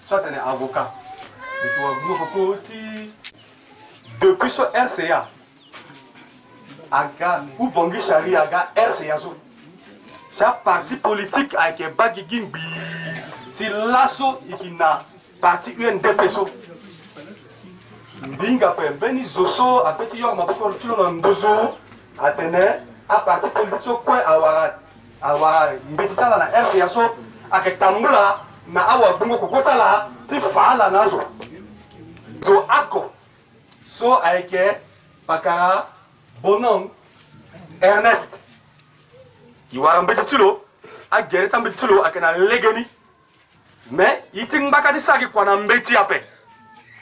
soit un avocat mais wa bungo koko ti depuis ce RCA aga ou bongi chari aga RCA so c'est un parti politique avec bagi gingbi si lasso ikina parti UNDP so binga pe beni zoso a petit yo ma poko tulo na ndozo atene a parti politique so kwa awara mbetala na RCA so aketambula na awa bungo kokota la ti fala nazo zo ako so avec pakara Bonon Ernest Iwara mbetitulo a gereta mbetitulo akena legeni mais iting bakati saki kwa na mbeti ape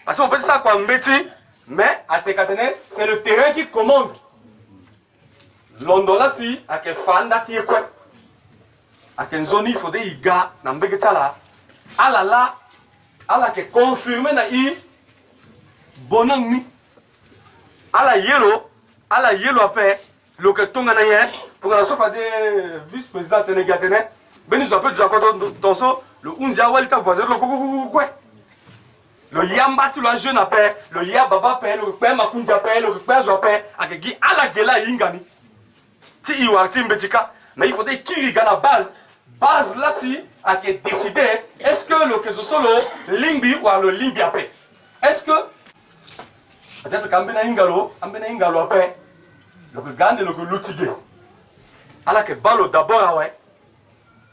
parce qu'on peut dire ça kwa mbeti mais à tekatene c'est le terrain qui commande London là si ake fanda tie kwa ake nzoni fode iga na mbeketala ala ala ke confirmer na I Bonon ni ala yelo après le que ton gagné pour la sofa de vice-président Ténégatene ben nous appelle déjà dans ça le 11 awalita voisin le quoi le yamba tu le jeune après le yababa père le père makunja père le père zope akegi ala gela ingani ti iwati mbetika mais il faudrait qu'il y a la base là si a décidé est-ce que le que solo limbi ou le limbi après est-ce que peut-être qu'ambena ingalo après le gande le lutige ala ke balo d'abord awe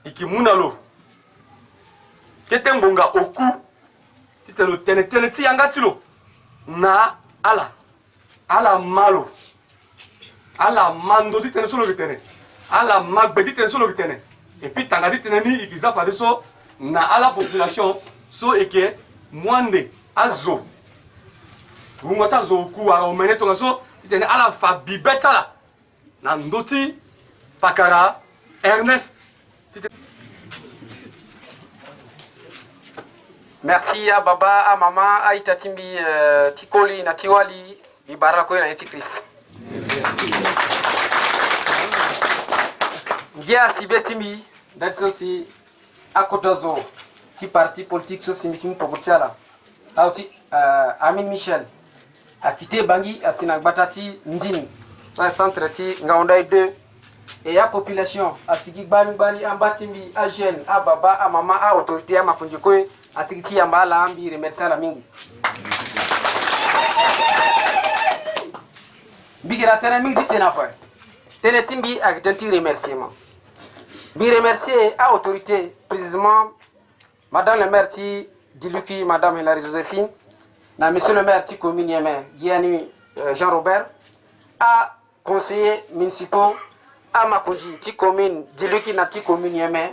ikimunalo ketembonga oku titelo tene ti yangatilo na ala malo ala mando titene solo tene ala magbedi tene so lokitene et puis tangadi tene ni ikiza fa so na ala population so eke mwande azo ngota zo ku ara omene to so tene ala fa bibetala na ndoti pakara Ernest. Merci à Baba, à Maman, à Itatimbi, Tikoli, na Tiwali, Ibarako na Etikris. Gia Sibetimi, d'Alsosi, à Kotozo, ti parti politique, sosi mitimi Pogutiala. A aussi Amin Michel, a quitté Bangui, à Sinagbatati, Ndini, à centre ti Ngaondaï 2. Et à population, à Sigi Bani, à Batimbi, à Jeune, à Baba, à Maman, à autorité, à Mapunjikoy, à Sigi Yamba, à Ambi, remercie à la Mingi. Bigira Tene Mingi Tenafa. Tene Timbi, à Genti remerciement. Bi remercier à autorité, précisément, Madame le maire Diluki, Madame Hilary Joséphine, na Monsieur le maire commune Yémen, Guiani Jean-Robert, à conseillers municipaux, à Makonji, ti commune, Diluki na ti commune Yémen,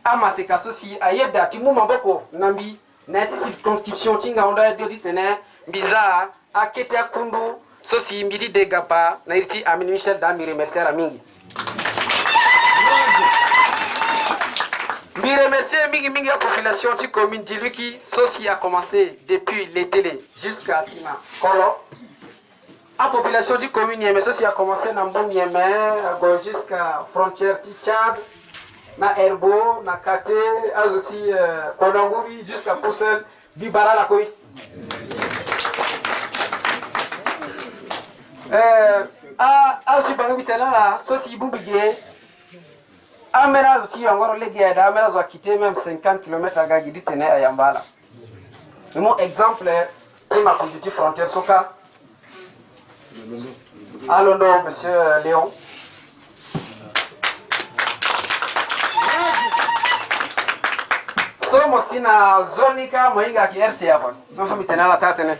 à Maseka Sosi, à Yeda, ti Mouma Boko, Nambi, na ti circonscription, Tinga Onda Dioti Tene, Biza, à Kete Kundu, Sosi, Midi de Gapa, na Irti Amin Michel Dami, remercier à Mingi. Je remercie la population de la commune de Diluki. Ceci a commencé depuis les télés jusqu'à Sima. La population de la commune de ceci a commencé dans Bon Yémen jusqu'à la frontière de Tchad, na Herbo, na Kate, Azoti, Konanguri, jusqu'à Poussel, Bibara la Koui. Ceci est Amera aussi encore les gars d'Amera ont quitté même 50 km à Gagidi Tene à Yambala. Mon exemple c'est ma petite frontière Soka. À Londres, monsieur Léon. Somo aussi na zonika moinga ki RCA bon. Non faut mitenir la tête ne.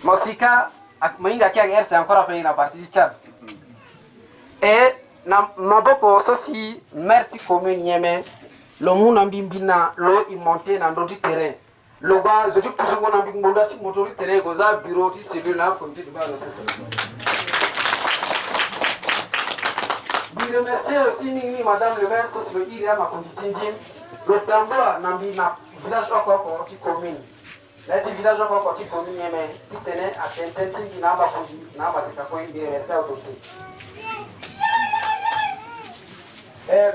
Mosika moinga ki RCA encore à payer la partie du Tchad. Et na maboko sosi merci commune Yémen lo muna bimbina lo i monter na ndoti terrain lo ga je dis pour ce qu'on a bimbo si motori terrain goza bureau ti cellule là comité de base c'est je remercie aussi Mimi madame le maire sosi le iria ma conditinjim le tambour na bina village encore ti commune là ti village encore ti commune Yémen ti tenait à tententi na ba konji na ba se ka ko indi remercie autorité.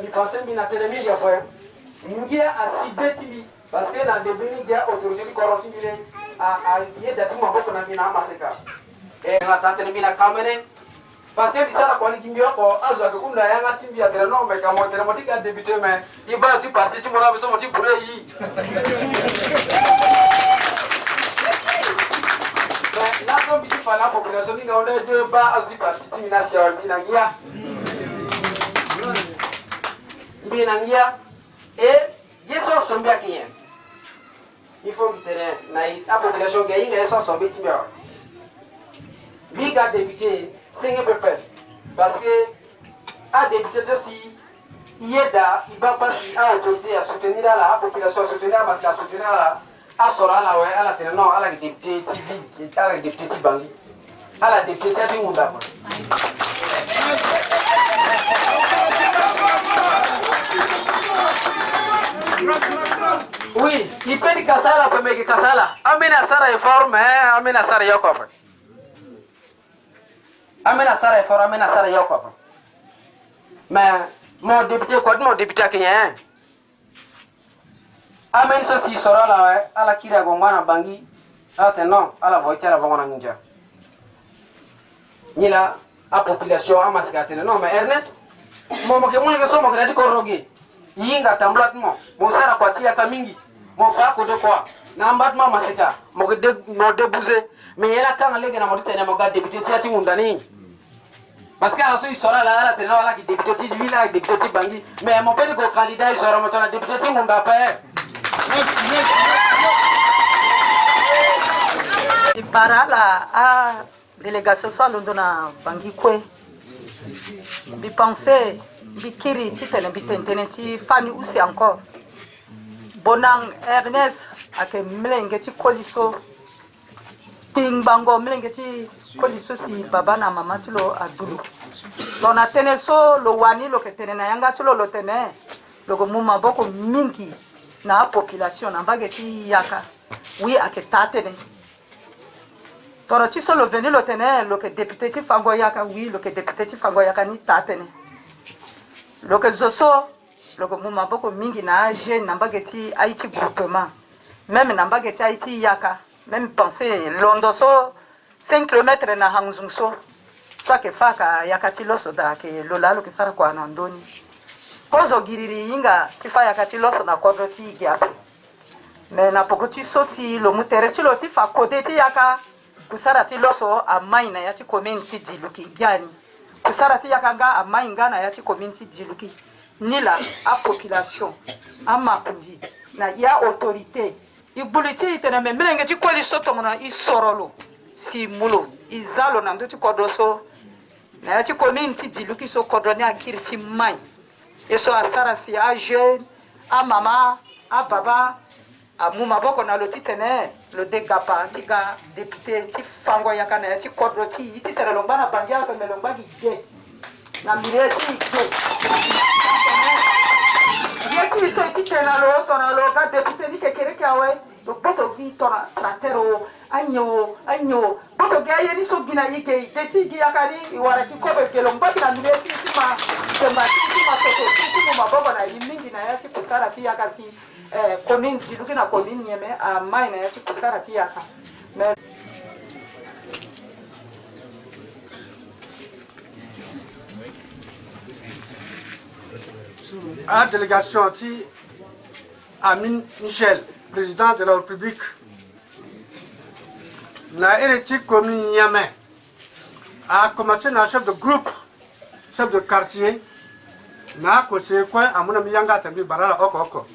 Mi pensais que je suis venu à Sibétibi parce que dans le début, il y a autorité qui a été d'être mon beau qu'on a mis à Maseka. Et on a tenté de la caméra parce que ça la qualité mieux pour Azwa que on a un timbi à terre non mais quand on télématique a débuté mais il va aussi partir tu m'as besoin de petit pour y. Là son petit fan la population qui on a deux bas aussi partir tu m'as si on a mis Binangia et yeso sombia kiyen il faut que na a population gagne yeso sombi timia biga député singe pepe parce que a député aussi yeda il va passer à autorité à soutenir la population soutenir parce que soutenir la a sora la ouais à la télé non à la député TV à la député Tibangi à la député Timunda. Oui, il peut dire Kassala, peut mettre Kassala. Amena Sara est fort, mais Amena Sara Yokop. Amena Sara est fort, Amena Sara Yokop. Mais mon député, quoi, mon député à Kenya. Amen, ceci sera là, à la Kira Gongwana Bangi. Ah, non, à la voiture à Vongana Ninja. Ni la population à Mascatene. Non, mais Ernest, mon Pokémon est son magnétique corrogé. Yinga tamblatmo mo sara kwati ya kamingi mo fa ko de quoi na mbatma maseka mo débouser mais yela kan lege na mo tene mo ga député tiati mundani parce que alors il sera là la tene wala ki député de village député Bangi mais mon père ko candidat il sera mo tona député munda pa para la a délégation so londona Bangi kwe bi pensé bi kiri ti tene bi tentene ti fani usi encore bonang Ernest ake mlenge ti koliso ping bango mlenge ti koliso si baba na mama ti lo adulu lona tene so lo wani lo ke tene na yanga ti lo tene lo ko muma boko mingi na population na mbage ti yaka oui ake tatene toro ti so lo veni lo tene lo ke député ti fango yaka oui lo ke député ti fango yaka ni tatene lo ke zoso lo ko muma boko mingi na jeune na mbage ti Haïti groupement même na mbage ti Haïti yaka même penser londo so 5 km na hangzung so ke faka yakati loso da ke lola lo ke sara kwa na ndoni pozo giriri inga kifa yakati loso na kodro ti gya me na pokoti sosi lo mutere ti lo ti fa kote ti yaka kusara ti loso a mai na yati community diluki biani kusara ti yaka nga a mai nga na yati community diluki nila a population a makundi na ya autorité ibuliti tena me mlenge ti kweli soto mona isorolo si mulo izalo na ndo ti kodro so na yati community diluki so kodro ni akiri ti mai eso asara si a jeune a mama a baba a muma boko na lo ti tene lo degapa ti ga député ti fango yaka na yati kodro ti iti tene lo bana bangia ko me lo bagi ge na mire ti ge yeti so iti tene lo tona lo ga député ni kekere kawe lo boto gi tona tratero anyo boto ga yeni so gina ike de ti gi yaka ni iwara ki ko be lo mbagi na mire ti ma temba ti ma so ti muma boko na yimingi na yati kusara ti yaka si commune diluki na commune nyeme a mai na yati kusara ti yaka à la délégation ti Amin Michel, président de la République, na héritier commune Niamey, a commencé na chef de groupe, chef de quartier, na conseiller quoi à mon ami Yanga Tambi Barala Oko.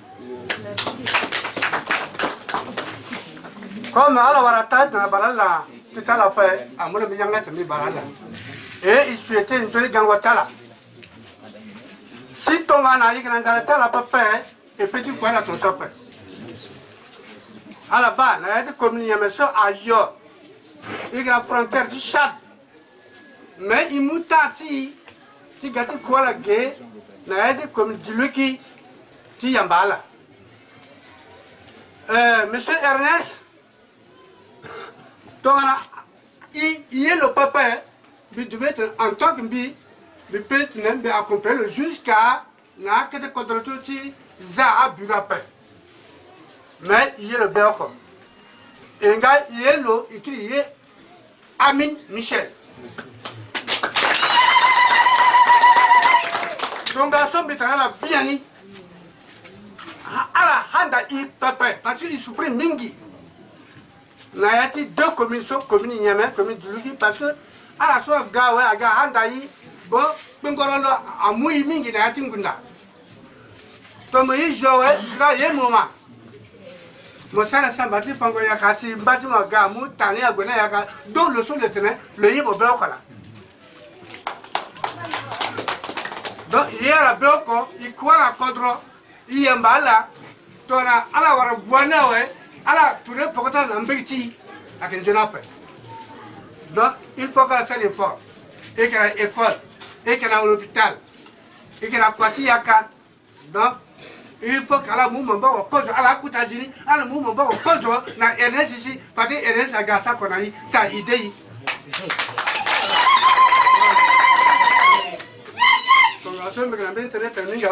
Comme à la Warata de la Barala, tout à la paix, à mon ami Yanga Tambi Barala. Et il souhaitait une jolie gangwatala. Si ton gana y a la papa et petit coin à ton sopé. À la base, il y a des communications ailleurs. Il y a la frontière du Chad. Mais il m'a dit que tu as quoi la guerre, il y a des communications qui sont en Monsieur Ernest, il est le papa, il devait être en tant que le peuple n'aime pas accomplir jusqu'à la quête de contrôle za a bu la paix. Mais il est le béocom. Et il est le écrit Amin Michel. Son garçon est la biani. À la handa il papa parce qu'il souffrait mingi. N'a y a deux communes, commune Niamey, commune de Lugi, parce que à la soif gawe aga handa il bon, bengorolo amui mingi na yatingunda. Tomo yi jowe, sira ye moma. Mosala sambati fango yakasi mbati magamu tani agona yaka do le son de tene le yi mo blokola. Donc hier la bloko, il quoi la kodro, il yambala, tona ala wara voina we, ala tourner pokota na mbiti akenjonape. Donc il faut que ça l'effort et que l'école et qu'il y a un hôpital, et qu'il y a un quartier yaka. Donc, il faut que la mouvement au cause à la Koutadjini, à la mouvement au cause na RNS ici, parce que RNS a gasa qu'on a eu, ça idée. Donc, la semaine, je vais terminer.